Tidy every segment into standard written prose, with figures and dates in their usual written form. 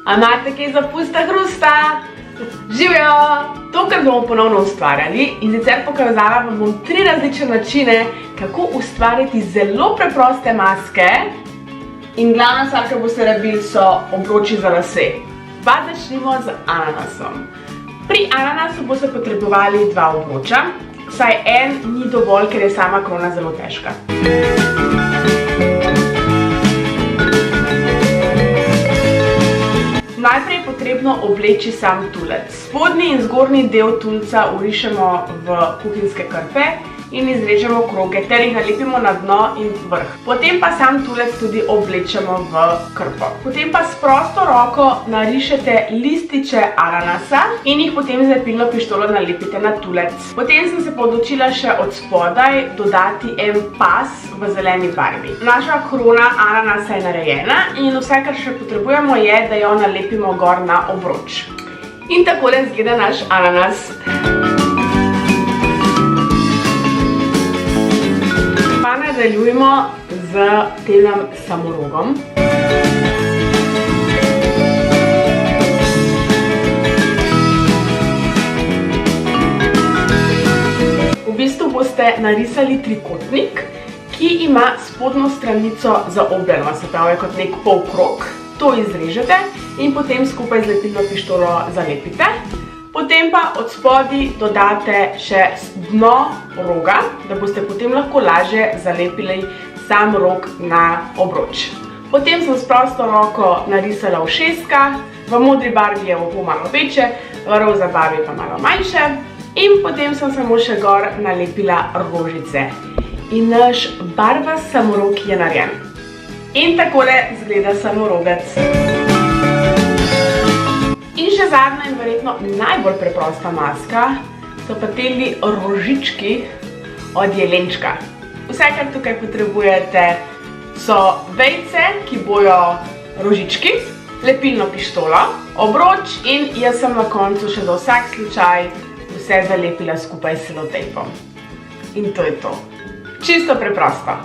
A imate kaj za pusta hrusta? Živjo! Tokrat bomo ponovno ustvarjali in sicer pokazala vam bom 3 različne načine, kako ustvariti zelo preproste maske. In glavna stvar, kar boste rabili, so obroči za lase. Pa začnimo z ananasom. Pri ananasu boste potrebovali 2 obroča, saj en ni dovolj, ker je sama krona zelo težka. Najprej je potrebno obleči sam tulec. Spodnji in zgornji del tulca vrišemo v kuhinjske krpe in izrežemo kroge ter jih nalepimo na dno in vrh. Potem pa sam tulec tudi oblečemo v krpo. Potem pa s prosto roko narišete lističe ananasa in jih potem z lepilno pištolo nalepite na tulec. Potem sem se odločila še od spodaj dodati en pas v zeleni barvi. Naša krona ananasa je narejena in vse, kar še potrebujemo, je, da jo nalepimo gor na obroč. In takole izgleda naš ananas. Nadaljujemo z tem samorogom. V bistvu boste narisali trikotnik, ki ima spodnjo stranico zaobljeno, se pravi kot nek polkrog. To izrežete in potem skupaj z lepilno pištolo zalepite. Potem pa od spodaj dodate še dno roga, da boste potem lahko lažje zalepili sam rog na obroč. Potem sem s prosto roko narisala ušeska, v modri barvi je oko malo večje, v roza barvi pa malo manjše. In potem sem samo še gor nalepila rožice. In naš barvast samorog je narejen. In takole izgleda samorogec. In še zadnja in verjetno najbolj preprosta maska so pa teli rožički od jelenčka. Vse, kar tukaj potrebujete, so vejce, ki bojo rožički, lepilno pištolo, obroč in jaz sem na koncu še za vsak slučaj vse zalepila skupaj s selotejpom. In to je to. Čisto preprosto.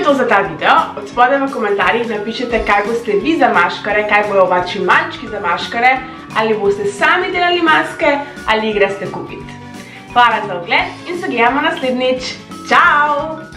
To za ta video. Od spodaj v komentarjih napišite, kaj boste vi za maškare, kaj bojo vaši malčki za maškare, ali boste sami delali maske, ali jih greste kupiti. Hvala za ogled in se gledamo naslednjič. Čau!